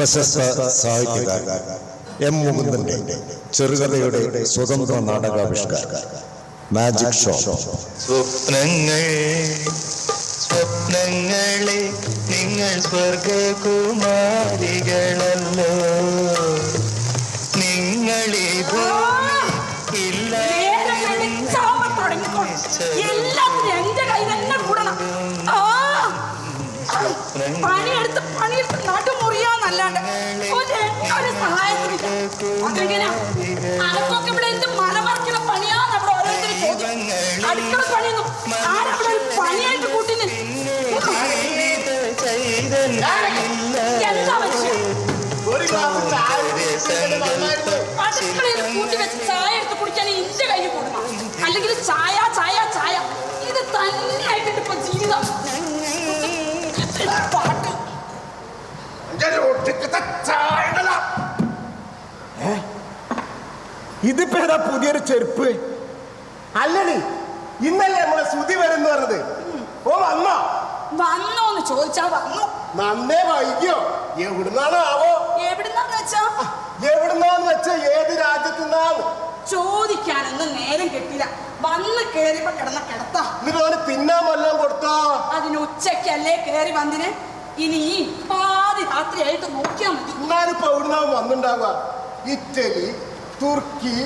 പ്രശസ്ത സാഹിത്യകാരൻ എം മുകുന്ദന്റെ ചെറുകഥയുടെ സ്വതന്ത്ര നാടകാവിഷ്കാരം മാജിക് ഷോ. സ്വപ്നങ്ങളെ നിങ്ങൾ സ്വർഗകുമാരികളല്ലോ, നിങ്ങളെ ഭൂമി ഇല്ല പണിയെടുത്ത് നാട്ടു മുറിയാന്നല്ലാണ്ട് സഹായത്തിനില്ല. അതൊക്കെ ഇവിടെ എന്ത് മലമറിക്കുന്ന പണിയാന്ന് അവിടെ ഓരോരുത്തർ ചോദിക്കും. അടുക്കള പണിയൊന്നും ആരവിടെ ഒരു പണിയായിട്ട് കൂട്ടിന് എന്താ അടുക്കളയിൽ കൂട്ടി വെച്ച് ചായ എടുത്ത് കുടിക്കാൻ ഇന്റെ കയ്യിൽ കൊടുക്കണം. അല്ലെങ്കിൽ ചായ ചായ ചായ ഇത് തന്നെയായിട്ടിട്ട് ഇപ്പൊ ജീവിതം. പാട്ട് ഇതിപ്പോ ഏതാ പുതിയൊരു ചെരുപ്പ്? അല്ലടി, ഇന്നല്ലേ നമ്മളെ ശ്രുതി വരുന്നു പറഞ്ഞത്. ഓ വന്നോ? വന്നോന്ന് ചോദിച്ചാ വന്നു. നന്നേ വൈകിയോ? എവിടുന്നാണോ ആവോ? എവിടുന്നാന്ന് വെച്ചാ ഏത് രാജ്യത്തുനിന്നാണ് ചോദിക്കാനൊന്നും നേരം കിട്ടില്ല. വന്ന് കേറിയപ്പോ കിടന്ന കിടത്ത. എന്നിട്ട് തിന്നാൻ വല്ലതും കൊടുത്തോ? അതിന് ഉച്ചക്കല്ലേ കേറി വന്നിന്. ഇനി ഈ പാതി രാത്രിയായിട്ട് നോക്കിയാ മതി. എന്നാലിപ്പോ എവിടുന്നാവും വന്നിണ്ടാവുക? ഇറ്റലി, തുർക്കി,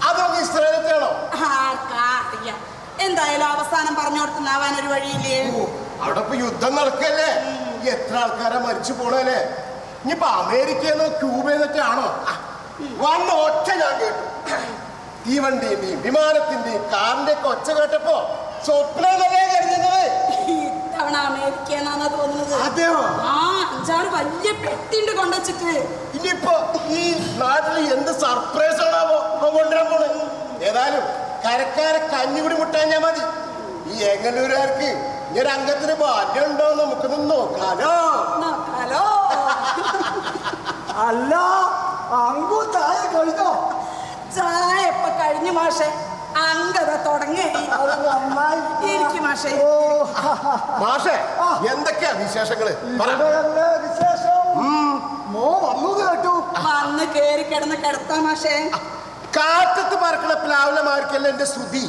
അതൊക്കെ ഇസ്രായേലാണോ? ആർക്കാ അറിയാം. എന്തായാലും അവസാനം പറഞ്ഞോടത്തുന്നാവാൻ ഒരു വഴിയില്ലേ. അവിടെ ഇപ്പൊ യുദ്ധം നടക്കല്ലേ? എത്ര ആൾക്കാരാ മരിച്ചു പോണല്ലേ? ഇനിയിപ്പൊ അമേരിക്കന്നോ ക്യൂബന്നൊക്കെ ആണോ? വന്ന ഒച്ച ഞാൻ കേട്ടു. തീവണ്ടിന്റെയും വിമാനത്തിന്റെയും കാറിന്റെ ഒക്കെ ഒച്ച കേട്ടപ്പോ സ്വപ്നല്ലേ കരുതുന്നത്. ഇത്തവണ അമേരിക്കന്നാ തോന്നുന്നത്. അതെയോ? ആ 5-6 വലിയ പെട്ടിണ്ട് കൊണ്ടുവച്ചിട്ട്. ഇനിയിപ്പോ ഈ നാട്ടിൽ എന്ത് സർപ്രൈസ് ആണാവോ കൊണ്ടുവരാൻ പോണ്. ഏതായാലും കരക്കാരെ കഞ്ഞിപിടി മുട്ടാഞ്ഞാ മതി. ഈ എങ്ങനൂരുകാർക്ക് ഇങ്ങനെ അംഗത്തിന് ബാല്യം ഉണ്ടോ നമുക്കൊന്ന് നോക്കാലോ. അല്ല, അങ്കു ചായ കഴിഞ്ഞോ? ചായ ഇപ്പൊ കഴിഞ്ഞു മാഷെ. അങ്കത തുടങ്ങി. മാഷേ, എന്തൊക്കെയാ വിശേഷങ്ങള്? വിശേഷം മോ വന്നു കേട്ടു. വന്ന് കേറി കിടന്ന് കിടത്താ മാഷേ. കാറ്റത്ത് പറക്കണ പ്ലാവനമാർക്കല്ല എന്റെ ശ്രുതി.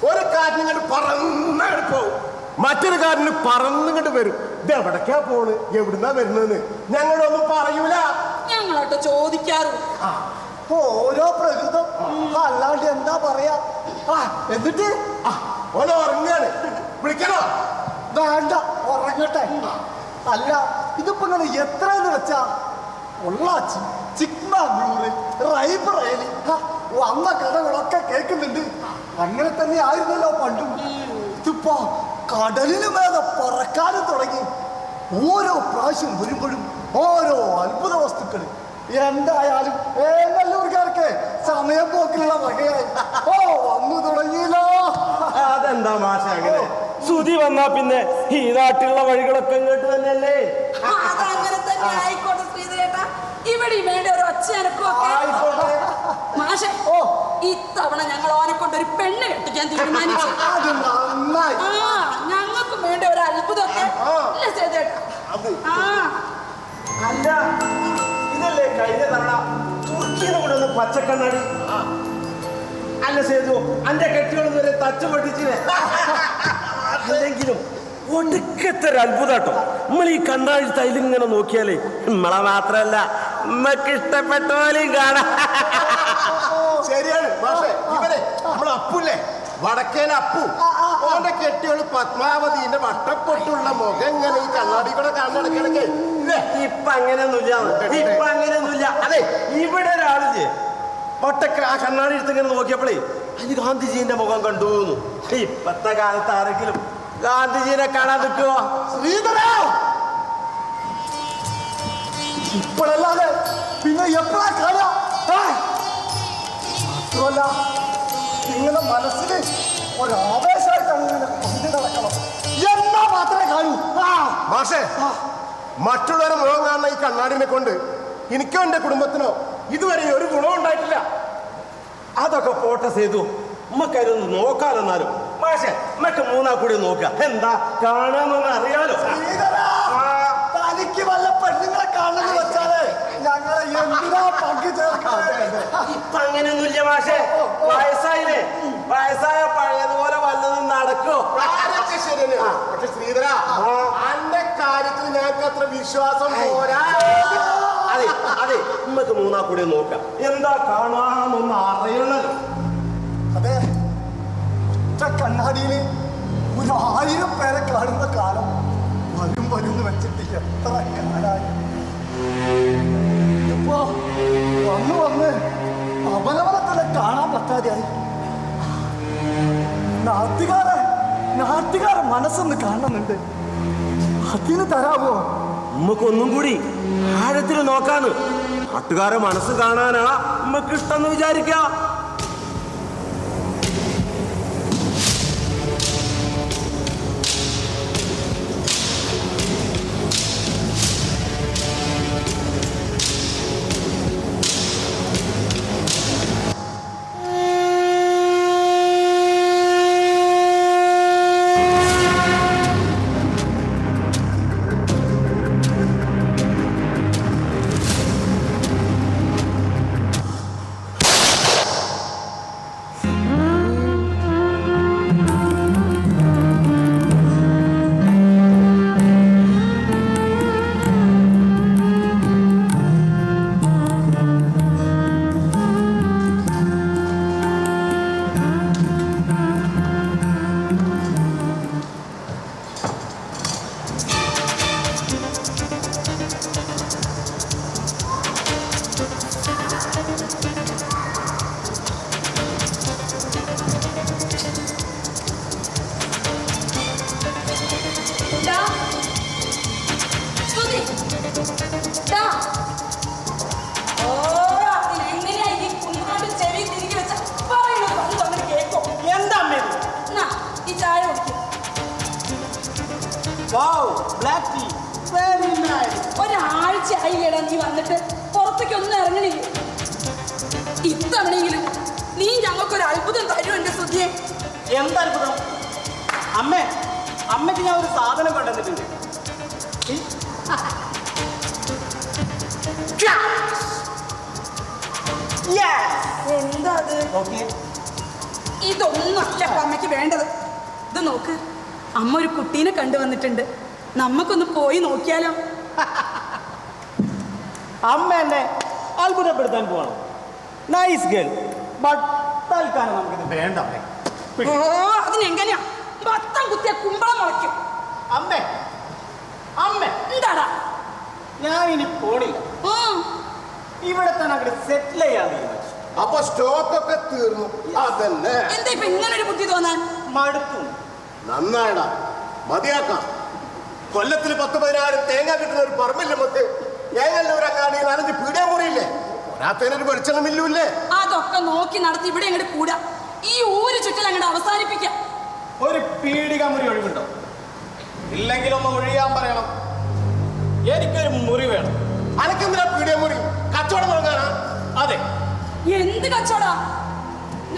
ഒരു കാറ്റിനിങ്ങോട്ട് പറന്നങ്ങോട്ട് പോകും, മറ്റൊരു കാറ്റിന് പറന്നിങ്ങോട്ട് വരും. ഇത് എവിടേക്കാ പോണ്, എവിടുന്നാ വരുന്നതെന്ന് ഞങ്ങളൊന്നും പറയൂല. ഞങ്ങളോട്ട് ചോദിക്കാറും. ഓരോ പ്രകൃതം, അല്ലാണ്ട് എന്താ പറയാ. എന്നിട്ട് ഓരോ ഉറങ്ങാണ്. വിളിക്കണോ? വേണ്ട, ഉറങ്ങട്ടെ. അല്ല, ഇതിപ്പോ ഇങ്ങനെ എത്രയെന്ന് വെച്ചാ പൊള്ളാച്ചി, ചിക്മംഗ്ലൂര്, റൈബറേലി വന്ന കഥകളൊക്കെ കേൾക്കുന്നുണ്ട്. അങ്ങനെ തന്നെ ആയിരുന്നല്ലോ പണ്ടും. ഇതിപ്പോ കടലിന് മേലെ പറക്കാനും തുടങ്ങി. ഓരോ പ്രാവശ്യം വരുമ്പോഴും ഓരോ അത്ഭുത വസ്തുക്കൾ. എന്തായാലും ഏങ്ങല്ലൂർക്കാർക്ക് സമയം പോക്കിലുള്ള വകയായി. ഓ വന്നു തുടങ്ങിയല്ലോ. അതെന്താ മാഷ അങ്ങനെ? ശ്രുതി വന്നാ പിന്നെ ഈ നാട്ടിലുള്ള വഴികളൊക്കെ ഇങ്ങോട്ട് തന്നെയല്ലേ? അതങ്ങനെ തന്നെ ആയിക്കോട്ടെ ശ്രീധരേട്ടാ. ഇവിടെ വേണ്ട ഒരു ഒച്ചയനക്കൊക്കെ. മാഷെ, ഇത്തവണ ഞങ്ങൾ ഓനെ കൊണ്ടൊരു പെണ്ണ് കെട്ടിക്കാൻ തീരുമാനിച്ചു. അത് നന്നായി. ഞങ്ങൾക്ക് വേണ്ട ഒരു അത്ഭുതമൊക്കെ അല്ലേ ശ്രീധരേട്ടാ? അല്ല, ഇതല്ലേ കഴിഞ്ഞ തവണ തുർക്കിന്ന് കൂടെ ഒന്ന് പച്ചക്കണ്ണാടി. അല്ല സേതു, അന്റെ കെട്ടികളും വരെ തച്ചു പൊട്ടിച്ചില്ലേ? അല്ലെങ്കിലും ഒടുക്കത്തെ ഒരു അത്ഭുതാട്ടോ. നമ്മൾ ഈ കണ്ണാടി തൈലിങ്ങനെ നോക്കിയാലേ നമ്മളെ മാത്രല്ല നമ്മക്ക് ഇഷ്ടപ്പെട്ട പോലെയും കാണാം. ശരിയാണ് പക്ഷേ ഇവരെ നമ്മളെ അപ്പുല്ലേ, വടക്കേല അപ്പു, ഓന്റെ കെട്ടിയോള് പത്മാവതിന്റെ വട്ടപ്പൊട്ടുള്ള മുഖം ഇങ്ങനെ ഈ കണ്ണാടി കൂടെ കാണുന്നിടക്കിടക്ക്. ഇപ്പൊ അങ്ങനെയൊന്നുമില്ല. അതെ, ഇവിടെ ഒരാളില്ലേ ഒട്ടൊക്കെ ആ കണ്ണാടി എടുത്ത് ഇങ്ങനെ നോക്കിയപ്പോഴേ അതിന് ഗാന്ധിജീന്റെ മുഖം കണ്ടു. ഇപ്പത്തെ കാലത്ത് ആരെങ്കിലും ഗാന്ധിജീനെ കാണാൻ നിൽക്കുവോ? ശ്രീധര, ഇപ്പോഴല്ലാതെ പിന്നെ എപ്പോഴാ കാണാ? മാത്രമല്ല നിങ്ങളുടെ മനസ്സിന് ഒരാവേശമായിട്ട് അങ്ങനെ കൊണ്ടു നടക്കണം. എന്നാ മാത്രമേ കാണൂ. മാഷേ, മറ്റുള്ളവരെ മുഖം കാണുന്ന ഈ കണ്ണാടിനെ കൊണ്ട് എനിക്കോ എന്റെ കുടുംബത്തിനോ ഇതുവരെ ഒരു ഗുണവും ഉണ്ടായിട്ടില്ല. അതൊക്കെ പോട്ടെ സേതു, നമ്മക്കതൊന്ന് നോക്കാനെന്നാലും. മാഷേ, നമ്മക്ക് മൂന്നാ കൂടി നോക്കാം. എന്താ കാണാമെന്ന് അറിയാലോ. തനിക്ക് വല്ല പെണ്ണുങ്ങളെ കാണുന്നത് വെച്ചാലേ എന്തിനാ പങ്കു ചേർക്കുന്നത്? ഇപ്പൊ അങ്ങനെയൊന്നുമില്ല മാഷേ. വയസ്സായില്ലേ? വയസ്സായ പഴയതുപോലെ വല്ലതും നടക്കോ? ശരിയാണ്. പക്ഷെ ശ്രീധര, അന്റെ കാര്യത്തിൽ ഞങ്ങൾക്ക് അത്ര വിശ്വാസം പോരാ. അതെ അതെ, നമുക്ക് മൂന്നാ കൂടി നോക്കാം. എന്താ കാണാന്നൊന്ന് അറിയണല്ലോ. അതെ, ഒറ്റ കണ്ണാടിയിൽ 1000 പേരെ കാണുന്ന കാലം വരും എന്ന് വെച്ചിട്ട് എത്ര കാലായി. ഇപ്പോ വന്ന് അവനവനെ തന്നെ കാണാൻ പറ്റാതെയായി. നാട്ടുകാരെ മനസ്സൊന്ന് കാണുന്നുണ്ട്. അതിന് തരാമോ? നമുക്കൊന്നും കൂടി ആഴത്തിൽ നോക്കാന്ന്. നാട്ടുകാരെ മനസ്സ് കാണാനാ നമുക്ക് ഇഷ്ടം വിചാരിക്കാം. ഒരാഴ്ചയായില്ലേടാ നീ വന്നിട്ട് പുറത്തേക്ക് ഒന്നും ഇറങ്ങണില്ലേ? ഇത്തവണയെങ്കിലും നീ ഞങ്ങൾക്കൊരു അത്ഭുതം തരും എന്റെ സുധിയെ. എന്തത്ഭുതം? അമ്മയ്ക്ക് ഞാൻ ഒരു സാധനം കൊണ്ടുവന്നിട്ടുണ്ട്. എന്താ അത്? ഇതൊന്നല്ല അമ്മയ്ക്ക് വേണ്ടത്. ഇത് നോക്ക്, അമ്മ ഒരു കുട്ടീനെ കണ്ടുവന്നിട്ടുണ്ട്. നമുക്കൊന്ന് പോയി നോക്കിയാലോ? അമ്മ എന്നെ അത്ഭുതപ്പെടുത്താൻ പോവാണ്. നൈസ് ഗേൾ, ബട്ട് തൽക്കാലം നമുക്കിത് വേണ്ട. ഓ, അതിനെങ്ങനെയാ? ഭത്തം കുത്തിയ കുമ്പളം മുളയ്ക്കും. അമ്മ എന്താടാ? ഞാൻ ഇനി പോണില്ല. ഇവിടെ തന്നെ അങ്ങോട്ട് സെറ്റിൽ ചെയ്യാൻ തീരുമാനിച്ചു. അപ്പൊ സ്റ്റോക്ക് ഒക്കെ തീർന്നു. അതല്ലേ എന്താ ഇപ്പൊ ഇങ്ങനെ ഒരു ബുദ്ധി തോന്നാൻ? മടുത്തു. നന്നായിടാ, മതിയാക്കാം. കൊല്ലത്തിൽ 10-15 തേങ്ങ കിട്ടുന്ന ഒരു പറമ്പില്ല മൊത്തം. ഏങ്ങല്ലൂരങ്ങാടി 4 പീടിയ മുറിയില്ലേ? ഒരാത്തേനൊരു വെളിച്ചെണ്ണ മില്ലുമില്ലേ? അതൊക്കെ നോക്കി നടത്തി ഇവിടെ അങ്ങോട്ട് കൂടാ. ഈ ഊര് ചുറ്റൽ അങ്ങോട്ട് അവസാനിപ്പിക്കാം. ഒരു പീടിക മുറി ഒഴിവുണ്ടോ? ഇല്ലെങ്കിൽ ഒന്ന് ഒഴിയാൻ പറയണം. എനിക്കൊരു മുറി വേണം. അനക്കെന്തിനാ പീടിയ മുറി? കച്ചവടം തുടങ്ങാനാ? അതെ, എന്ത് കച്ചവടാ?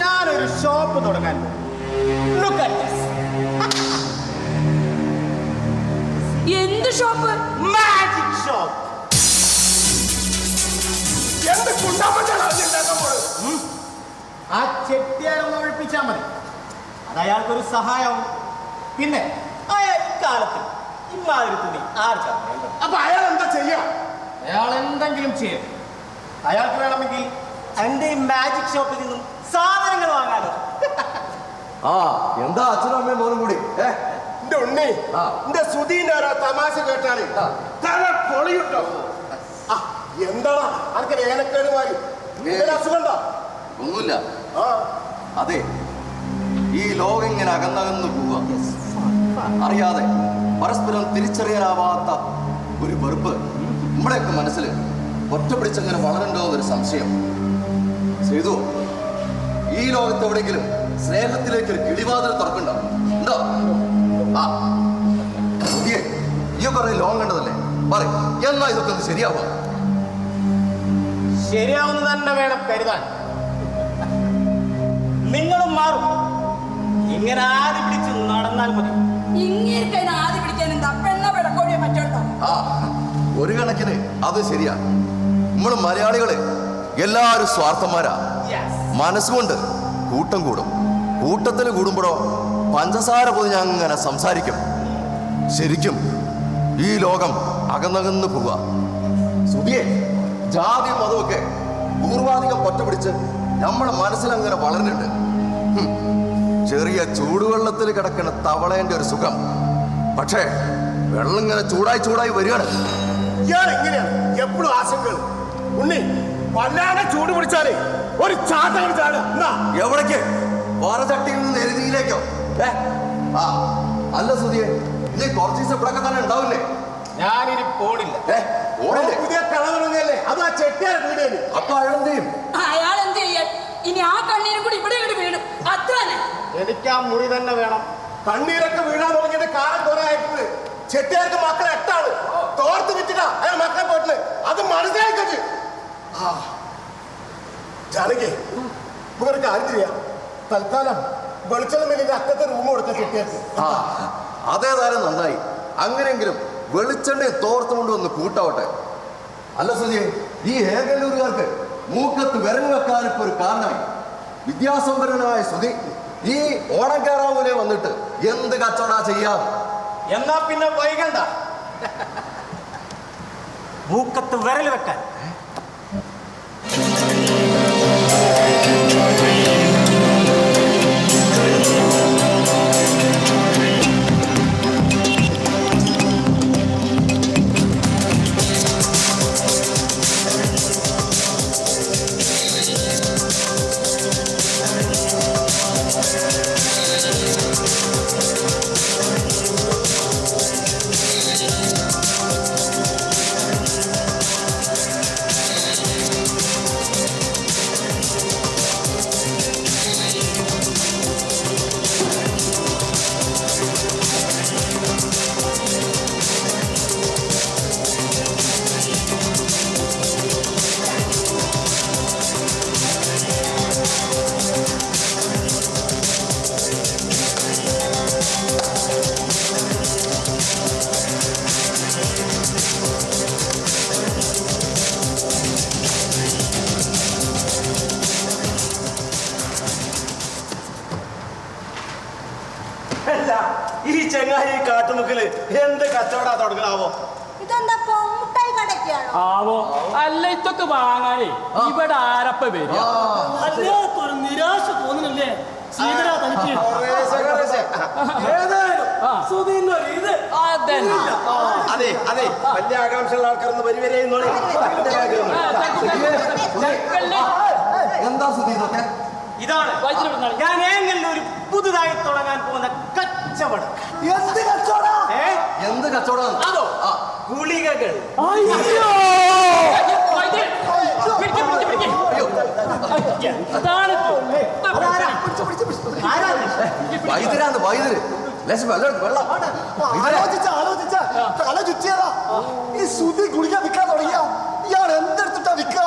ഞാനൊരു ഷോപ്പ് തുടങ്ങാൻ പോകും. Look at this. എന്ത് ഷോപ്പ്? Magic shop. എന്ത് കുണ്ടാമറ്റാണ് ആ ചെട്ടിയാരൊന്ന് ഒഴിപ്പിച്ചാൽ മതി. അത് അയാൾക്കൊരു സഹായവും. പിന്നെ അയാൾ കാലത്ത് ഇമ്മാതിരി തുണി ആർക്കാണ് വേണ്ടത്? അപ്പൊ അയാൾ എന്താ ചെയ്യാ? അയാൾ എന്തെങ്കിലും ചെയ്യും. അയാൾക്ക് വേണമെങ്കിൽ എൻ്റെ ഈ മാജിക് ഷോപ്പിൽ നിന്നും സാധനങ്ങൾ വാങ്ങാലോ. എന്താ അച്ഛനും അമ്മയും മോനും കൂടി? എന്റെ ഉണ്ണി, എന്റെ സുധീന്റെ ഓരോ തമാശ കേട്ടാണ് തല പൊളിയിട്ടോ. എന്താടാ അനക്ക് വേനക്കേട് മാറി? അസുഖണ്ടോ? ഒന്നുമില്ല. അതെ, ഈ ലോകം ഇങ്ങനെ അകന്നകന്നു പോവുക. അറിയാതെ പരസ്പരം തിരിച്ചറിയാനാവാത്ത ഒരു വെറുപ്പ് നമ്മുടെയൊക്കെ മനസ്സിൽ ഒറ്റ പിടിച്ചങ്ങനെ വളരണ്ടോ എന്നൊരു സംശയം. ചെയ്തു ഈ ലോകത്ത് എവിടെയെങ്കിലും സ്നേഹത്തിലേക്ക് ഒരു കിളിവാതിൽ തുറക്കണ്ടോ? ഉണ്ടോ? ഈ കുറെ ലോകം കണ്ടതല്ലേ? പറയും എന്നാ ഇതൊക്കെ ഒന്ന് ശരിയാവുക. ശരിയാവുന്ന തന്നെ വേണം കരുതാൻ. നിങ്ങളും മാറും. ഇങ്ങനെ ആദ്യ പിടിച്ച് നടന്നാൽ മതി. ഇങ്ങനെ ആദ്യ പിടിക്കാൻ എന്താ? പെണ്ണ പിടക്കോഴിയെ പറ്റോട്ടോ. ഒരു കണക്കിന് അത് ശരിയാ. നമ്മൾ മലയാളികള് എല്ലാവരും സ്വാർത്ഥന്മാരാ. മനസ്സുകൊണ്ട് കൂട്ടം കൂടും. കൂട്ടത്തിൽ കൂടുമ്പോഴോ പഞ്ചസാര പൊതിഞ്ഞ് അങ്ങനെ സംസാരിക്കും. ശരിക്കും ഈ ലോകം അകന്നകന്ന് പോവുക. സുധിയെ, ജാതി മതമൊക്കെ പൂർവാധികം പറ്റുപിടിച്ച് നമ്മുടെ മനസ്സിലങ്ങനെ വളരുന്നുണ്ട്. ചെറിയ ചൂടുവെള്ളത്തിൽ കിടക്കുന്ന തവളേന്റെ ഒരു സുഖം. പക്ഷേ വെള്ളം ഇങ്ങനെ ചൂടായി വരികയാണ്. ഇയാൾ എങ്ങനെയാണ് എപ്പോഴും ആശങ്കകൾ? ഉണ്ണി, വല്ലാതെ ചൂട് പിടിച്ചാലേ ഒരു ചാട്ടം ചാടുക. എവിടേക്ക്? വാറചട്ടിയിൽ നിന്ന് എരുതിയിലേക്കോ? ആ അല്ല സുധിയെ, ഇത് കുറച്ച് ദിവസം ഇവിടെ തന്നെ ഉണ്ടാവില്ലേ? ഞാനിനി പോണില്ല. ഓടില്ലേ? പുതിയ കളവറങ്ങല്ലേ? അത് ആ ചെട്ടിയാർ വീടേന്. അപ്പൊ അയാളെന്ത് ചെയ്യും? അയാൾ എന്ത് ചെയ്യാൻ? ഇനി ആ കണ്ണീരും കൂടി ഇവിടെ വീണു. അത്ര തന്നെ. എനിക്ക് ആ മുറി തന്നെ വേണം. കണ്ണീരൊക്കെ വീഴാൻ തുടങ്ങിയിട്ട് കാലം കുറെ ആയിട്ടുണ്ട്. ചെട്ടിയാർക്ക് മക്കളെ 8 തോർത്ത് വിറ്റിട്ടാ അയാൾ മക്കളെ പോയിട്ട്. അത് മനസ്സിലാക്കി ജാനകി, നമുക്കൊരു കാര്യം ചെയ്യാം. തൽക്കാലം വെളിച്ചെണ്ണ മില്ലിന്റെ അക്കത്തെ റൂം കൊടുക്കാം ചെട്ടിയാർക്ക്. അതേതായാലും നന്നായി. അങ്ങനെയെങ്കിലും വെളിച്ചെണ്ണ തോർത്ത് കൊണ്ടുവന്ന് കൂട്ടാവട്ടെ. അല്ല സുധിയെ, ഈ ഏകല്ലൂരുകാർക്ക് മൂക്കത്ത് വിരങ്ങ് വെക്കാൻ ഇപ്പൊ ഒരു കാരണമായി. വിദ്യാസമ്പന്നനായ സുധി ഈ ഓണം കയറാവൂലെ വന്നിട്ട് എന്ത് കച്ചവട ചെയ്യാം? എന്നാ പിന്നെ വൈകണ്ട. മൂക്കത്ത് വിരൽ വെക്കാൻ. ഈ ചെങ്ങായി കാട്ടുമുക്കില് എന്ത് കച്ചവടാ തുടങ്ങണാവോ? ഇതെന്താ മുട്ടായി കടക്കാണോ? ആവോ അല്ല, ഇതൊക്കെ വാങ്ങാനേ ഇവിടെ ആരപ്പ വരിക? അല്ലാത്തൊരു നിരാശ തോന്നുന്നില്ലേ ശ്രീധര തനിക്ക്? അതെ അതെ, വലിയ ആകാംക്ഷയുള്ള ആൾക്കാരൊന്ന് പരിവരെ എന്താ സുധി ഇതൊക്കെ? ഇതാണ് ഞാൻ ഏങ്ങല്ലൂർ പുതുതായി തുടങ്ങാൻ പോകുന്ന കച്ചവടം. എന്ത് കച്ചവടം? എന്ത് കച്ചവടം? അതോ ഗുളികകൾ. വൈദ്യരാന്ന് വൈദ്യര്. ലേശം വെള്ളം വെള്ളം. ആലോചിച്ച തല ചുറ്റിയതാ. ഈ സുധി ഗുളിക വിൽക്കാൻ തുടങ്ങിയ ഇയാൾ എന്തെടുത്തിട്ടാ വിൽക്കുക?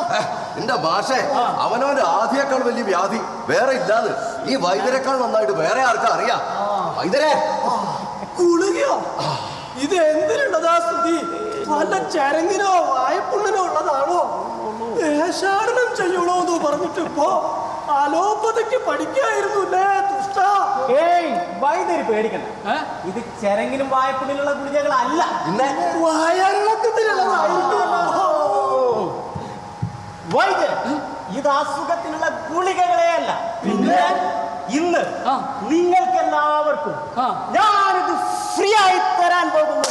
എന്റെ ഭാഷേ, അവനവന്റെ ആദ്യേക്കാൾ വലിയ വ്യാധി വേറെ ഇല്ലാന്ന് ഈ വൈദ്യരെക്കാൾ നന്നായിട്ട് വേറെ ആർക്കാ അറിയാം? വൈദ്യരെ, ഗുളികയോ? ഇത് എന്തിനുള്ളതാ സ്തുതി? വല്ല ചരങ്ങിനോ വായ്പുള്ളിനോ ഉള്ളതാണോ? ദേശാടനം ചെയ്യണോ എന്ന് പറഞ്ഞിട്ട് ഇപ്പോ അലോപ്പതയ്ക്ക് പഠിക്കായിരുന്നുല്ലേ ദുഷ്ട? ഏയ് വൈദ്യര് പേടിക്കണ്ട. ഇത് ചരങ്ങിനും വായ്പുള്ളിനുള്ള ഗുളികകളല്ല, പിന്നെ വയറിളക്കത്തിനുള്ളതായിരിക്കും. വൈദ്യർ, ഇത് അസുഖത്തിനുള്ള ഗുളികകളെ അല്ല. പിന്നെ ഇന്ന് നിങ്ങൾക്ക് എല്ലാവർക്കും ഞാനിത് ഫ്രീ ആയി തരാൻ പോകുന്നു.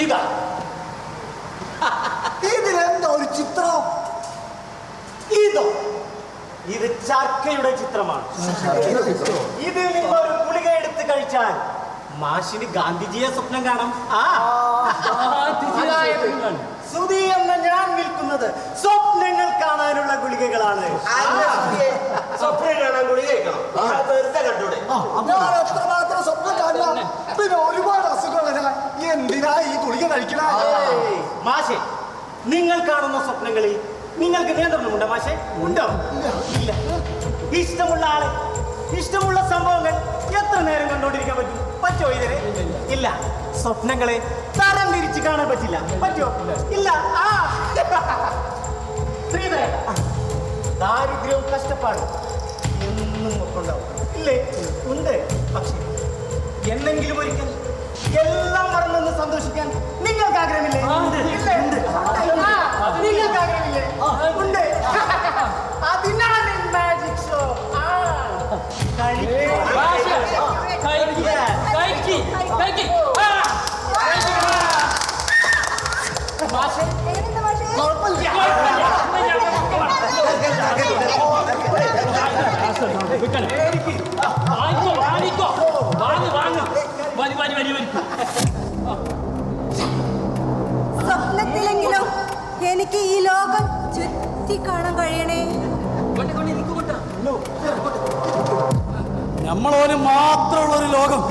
ഇതാ ഇതിലെന്താ ഒരു ചിത്രം? ഇതോ? ഇത് ചർക്കയുടെ ചിത്രമാണ്. ഇത് നിങ്ങൾ ഒരു ഗുളിക എടുത്ത് കഴിച്ചാൽ മാഷിന് ഗാന്ധിജിയെ സ്വപ്നം കാണാം. സുധി എന്ന ഞാൻ വിൽക്കുന്നത് സ്വപ്നങ്ങൾ കാണാനുള്ള ഗുളികകളാണ്. സ്വപ്നം കാണാൻ ഗുളിക കഴിക്കണം. വെറുതെ കണ്ടൂടെ? ഞാൻ എത്രമാത്രം സ്വപ്നം കാണാം. പിന്നെ ഒരുപാട് അസുഖങ്ങൾ. എന്തിനാ ഈ ഗുളിക കഴിക്കണ? മാഷെ, നിങ്ങൾ കാണുന്ന സ്വപ്നങ്ങളിൽ നിങ്ങൾക്ക് നിയന്ത്രണമുണ്ടോ മാഷെ? ഉണ്ടോ? ഇല്ല. ഇഷ്ടമുള്ള ആള്, ഇഷ്ടമുള്ള സംഭവങ്ങൾ എത്ര നേരം കണ്ടോണ്ടിരിക്കാൻ പറ്റും? പറ്റോ ഇതിന്? ഇല്ല. സ്വപ്നങ്ങളെ തരം തിരിച്ച് കാണാൻ പറ്റില്ല. പറ്റോ? ഇല്ല. ആ ശ്രീധരൻ, ദാരിദ്ര്യവും കഷ്ടപ്പാടും എന്നും ഒപ്പുണ്ടാവും ഇല്ലേ? ഉണ്ട്. പക്ഷേ എന്നെങ്കിലും ഒരിക്കൽ എല്ലാം മറന്നൊന്ന് സന്തോഷിക്കാൻ നിങ്ങൾക്ക് ആഗ്രഹമില്ലേ? ഇല്ലേ? നിങ്ങൾക്ക് ആഗ്രഹമില്ലേ? ഉണ്ട്. അതിനാണ് മാജിക് ഷോ. സ്വപ്നത്തിലെങ്കിലും എനിക്ക് ഈ ലോകം ചുറ്റി കാണാൻ കഴിയണേ. നമ്മളോന് മാത്രമുള്ള ഒരു ലോകം.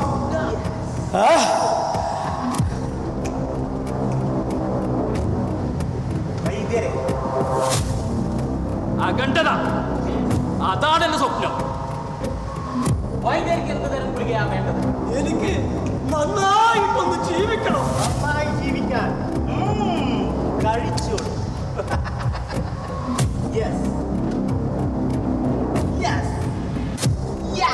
അഖണ്ഡത, അതാണ് എന്റെ സ്വപ്നം. വൈദ്യർക്ക് എന്ത് തരം ഗുളികയാ വേണ്ടത്? എനിക്ക് നന്നായിട്ടൊന്ന് ജീവിക്കണം. നന്നായി ജീവിക്കാൻ കഴിച്ചോളൂ. യെസ് യെസ് യാ.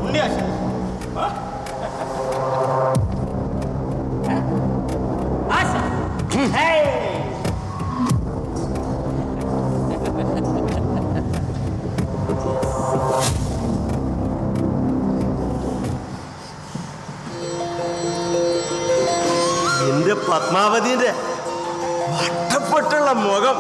ഉണ്ണിയാശ, ആശ, ഹേയ്. എന്റെ പത്മാവതിന്റെ വട്ടപ്പെട്ടുള്ള മുഖം.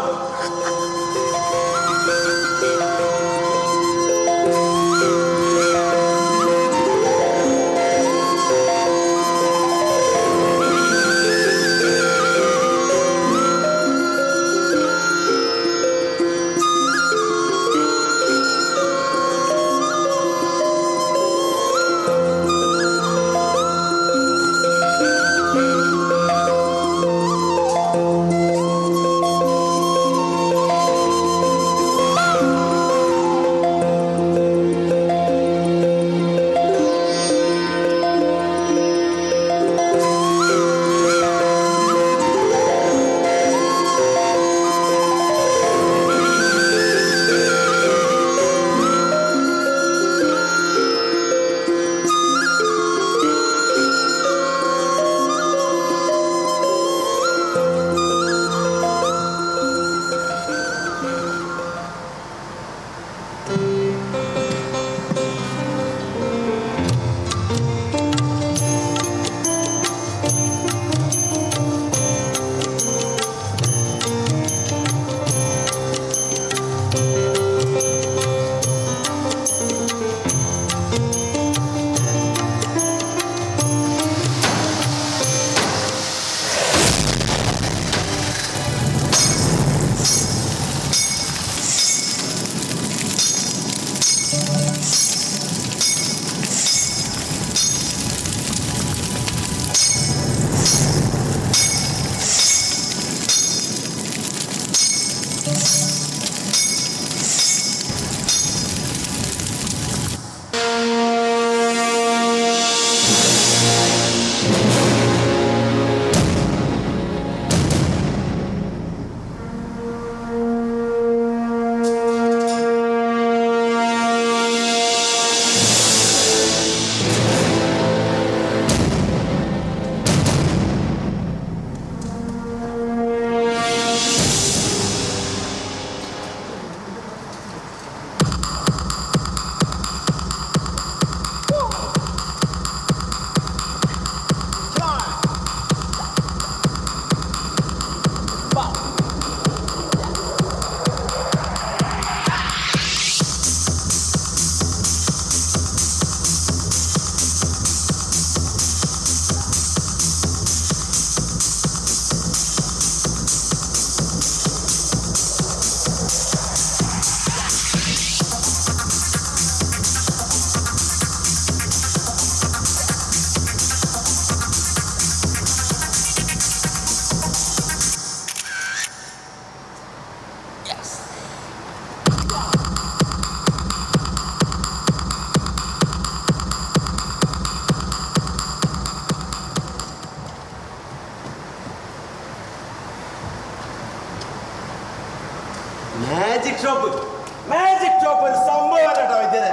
മാജിക് ഷോപ്പ് ഒരു സംഭവം കേട്ടോ വൈദ്യരെ.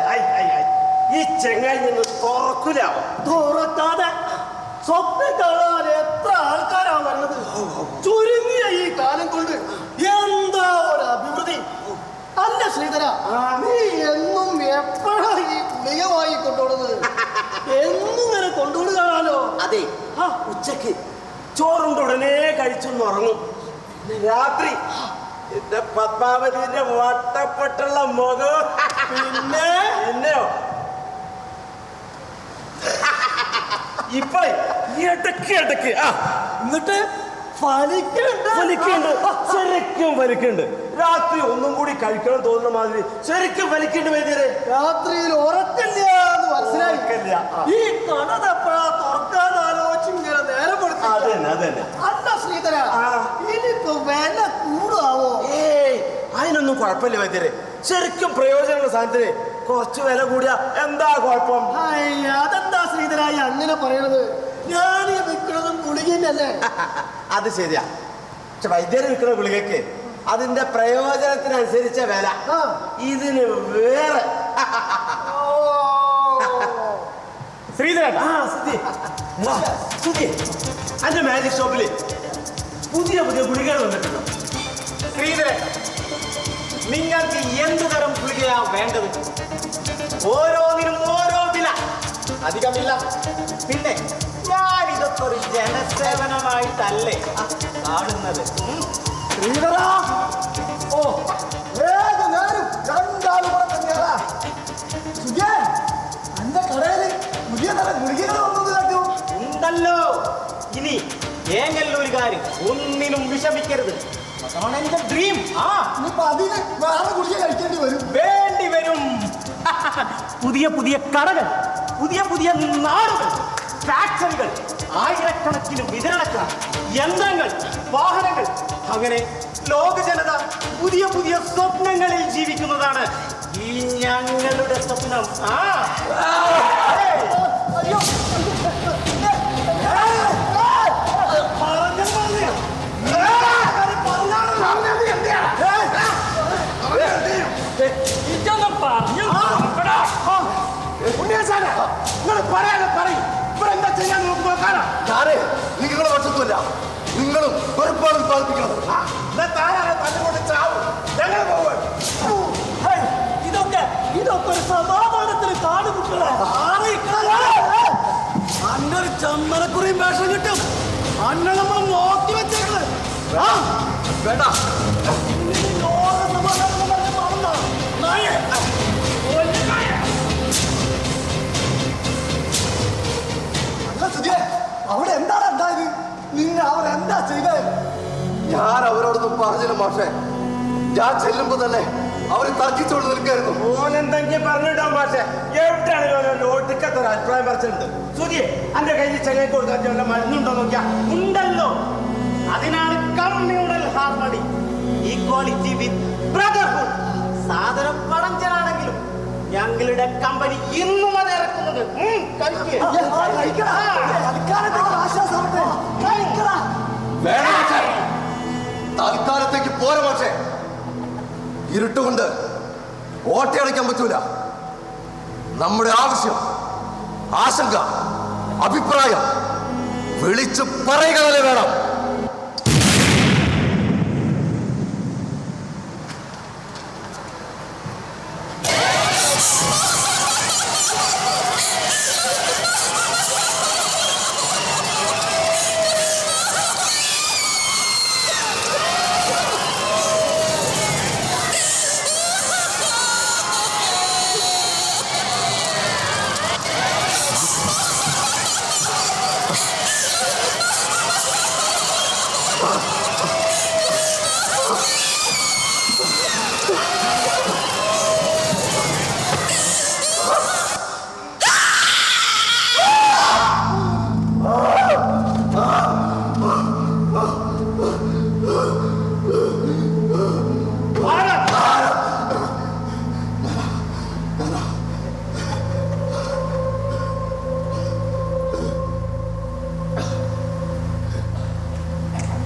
ഈ ചെങ്ങായി നിന്ന് തുറക്കില്ല. തുറക്കാതെ സ്വപ്നം കാണാൻ എത്ര ആൾക്കാരാ വരുന്നത്. ചുരുങ്ങിയ ഈ കാലം കൊണ്ട് എന്താ ഒരു അഭിവൃദ്ധി. അല്ല ശ്രീധര, നീ എന്നും എപ്പോഴാ ഈ ഗുളികമായി കൊണ്ടുപോടുന്നത്? എന്നും ഇങ്ങനെ കൊണ്ടുപോടുകയാണല്ലോ. അതെ, ഉച്ചക്ക് ചോറുണ്ട് ഉടനെ കഴിച്ചൊന്ന് ഉറങ്ങും. രാത്രി എന്റെ പത്മാവതിന്റെ വട്ടപ്പെട്ടുള്ള മുഖം. പിന്നെയോ ഇപ്പൊ ഇടക്ക് എന്നിട്ട് ശരിക്കും വലിക്കുന്നുണ്ട്. രാത്രി ഒന്നും കൂടി കഴിക്കണം തോന്നുന്ന മാതിരി ശരിക്കും വലിക്കുന്നുണ്ട് വൈദ്യരെ. രാത്രിയിൽ ഉറക്കില്ല എന്ന് മനസ്സിലായില്ല. ഈ കട എപ്പോഴാ തുറക്കാൻ ആലോചിച്ച് ഇങ്ങനെ നേരം കൊടുത്തു. അതന്നെ. അല്ല ശ്രീധര, ഇനിയിപ്പോ വില കൂടാവോ? അതിനൊന്നും കുഴപ്പമില്ല വൈദ്യരെ. ശരിക്കും പ്രയോജനമുള്ള സാധനത്തിന് കുറച്ച് വില കൂടിയാ എന്താ കുഴപ്പം? അതെന്താ ശ്രീധരായി അങ്ങനെ പറയണത്? ഞാൻ വിൽക്കണതും ഗുളികയല്ലേ? അത് ശരിയാ. പക്ഷെ വൈദ്യര് വിൽക്കുന്ന ഗുളികയ്ക്ക് അതിന്റെ പ്രയോജനത്തിനനുസരിച്ച വില. ഇതിന് വേറെ. ശ്രീധരൻ, അന്റെ മാജിക് ഷോപ്പില് പുതിയ ഗുളികകൾ വന്നിട്ടുണ്ടോ? ശ്രീധരൻ, നിങ്ങൾക്ക് എന്ത് തരം ഗുളികയാ വേണ്ടത്? ഓരോന്നിനും ഓരോ വില, അധികമില്ല. പിന്നെ ഞാൻ ഇതൊക്കെ ഒരു ജനസേവനമായിട്ടല്ലേ കാണുന്നത്. ശ്രീധര, ഓ ഞാനും രണ്ടാളും കൂടെ തന്നെയാ. എന്റെ കടയില് പുതിയ തരം ഗുളികകൾ വന്നത് കേട്ടു. ഉണ്ടല്ലോ. ഇനി ഏങ്ങല്ലൂരുകാര് ഒന്നിനും വിഷമിക്കരുത്. അതാണ് എന്റെ ഡ്രീം. അതിന് വേറെ ഗുളിക കഴിക്കേണ്ടി വരും. വേണ്ടി വരും. പുതിയ കടകൾ, പുതിയ നാടുകൾ, ഫാക്ടറികൾ, ആയിരക്കണക്കിന് വിതരണക്കാർ, യന്ത്രങ്ങൾ, വാഹനങ്ങൾ, അങ്ങനെ ലോക ജനത പുതിയ സ്വപ്നങ്ങളിൽ ജീവിക്കുന്നതാണ് ഈ ഞങ്ങളുടെ സ്വപ്നം. നിങ്ങളുടെ പക്ഷത്തുമല്ല, നിങ്ങളും ഒരുപാട് ഉത്പാദിപ്പിക്കണം. ഇതൊക്കെ ഒരു സമാധാനത്തിന് കാടുകുട്ടികളെ. അന്നൊരു ചന്ദനക്കുറിയും വേഷം കിട്ടും. അന്നെ നമ്മൾ നോക്കി വെച്ചേക്കുന്നത് വേണ്ട. അവിടെ എന്താണ് ഉണ്ടായത്? നിങ്ങൾ അവരെന്താ ചെയ്തത്? ഞാൻ അവരോടൊന്നും പറഞ്ഞില്ല മാഷേ. ഞാൻ ചെല്ലുമ്പോ തന്നെ അവര് തർക്കിച്ചോണ്ട് നിൽക്കായിരുന്നു. ഓനെന്തെങ്കിലും പറഞ്ഞിട്ടാ മാഷെ. എവിടെയാണെങ്കിലും ഒടുക്കത്തൊരു അഭിപ്രായം പറിച്ചിട്ടുണ്ട്. സുഖിയെ അന്റെ കയ്യിൽ ചെങ്ങായി കൊടുക്കാൻ വല്ല മരുന്നുണ്ടോ നോക്കിയാ? ഉണ്ടല്ലോ. അതിനാണ് കമ്മ്യൂണൽ ഹാർമണി, ഈക്വാളിറ്റി വിത്ത് ബ്രദർഹുഡ്. സാധനം പഴഞ്ചനാണെങ്കിലും ഞങ്ങളുടെ കമ്പനി ഇന്നും അത് ഇറക്കുന്നത്. തൽക്കാലത്തേക്ക് പോരാ മാഷേ. ഇരുട്ടുകൊണ്ട് ഓട്ടയടയ്ക്കാൻ പറ്റൂല. നമ്മുടെ ആവശ്യം, ആശങ്ക, അഭിപ്രായം വിളിച്ചു പറയുക തന്നെ വേണം.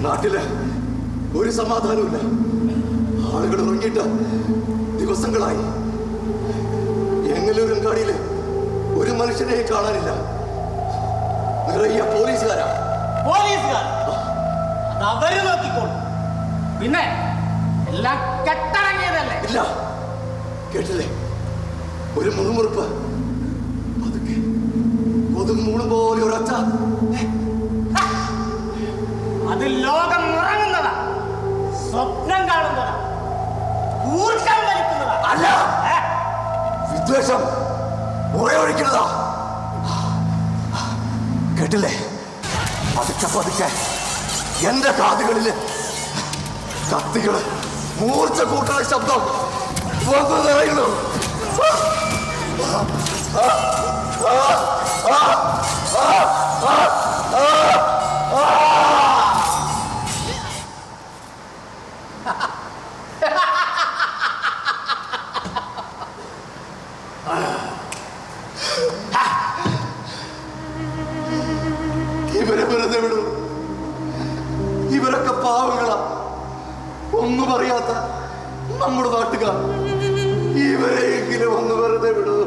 നാട്ടില് ഒരു സമാധാനമില്ല. ആളുകൾ ഉറങ്ങിയിട്ട് ദിവസങ്ങളായി. എങ്ങലൂരങ്കാടിയില് ഒരു മനുഷ്യനെ കാണാനില്ല. നിറയെ പോലീസുകാരാ. പോലീസുകാർ അത് അവര് നോക്കിക്കോളും. പിന്നെ എല്ലാം കെട്ടടങ്ങിയതല്ലേ? ഇല്ല, കേട്ടില്ലേ? ഒരു മുറുമുറുപ്പ്, പതുക്കെ കൊതുക് മൂളും പോലെ ഒരൊച്ച. അത് ലോകം ഉറങ്ങുന്നതാ, സ്വപ്നം കാണുന്നതാ, ഊർക്കം വലിക്കുന്നതാ. അല്ല, വിദ്വേഷം ഉറയൊഴിക്കുന്നതാ. കേട്ടില്ലേ? പതുക്കെ പതുക്കെ എന്റെ കാതുകളില് കത്തികള് മൂർച്ച കൂട്ടുന്ന ശബ്ദം വന്നു നിറയുന്നു. ഇവരെ വെറുതെ വിടൂ. ഇവരൊക്കെ പാവങ്ങളാ, ഒന്നും അറിയാത്ത നമ്മുടെ നാട്ടുകാർ. ഇവരെയെങ്കിലും ഒന്ന് വെറുതെ വിടൂ.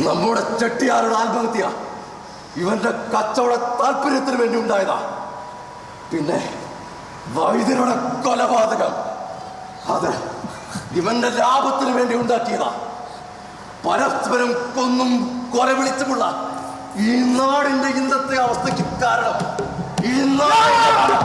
നമ്മുടെ ചെട്ടിയാരുടെ ആത്മഹത്യ ഇവന്റെ കച്ചവട താല്പര്യത്തിന് വേണ്ടി ഉണ്ടായതാ. പിന്നെ വൈദ്യരുടെ കൊലപാതകം അത് ഇവന്റെ ലാഭത്തിന് വേണ്ടി ഉണ്ടാക്കിയതാ. പരസ്പരം കൊന്നും കൊല വിളിച്ചുമുള്ള ഈ നാടിന്റെ ഇന്നത്തെ അവസ്ഥയ്ക്ക് കാരണം ഈ നാടിന്റെ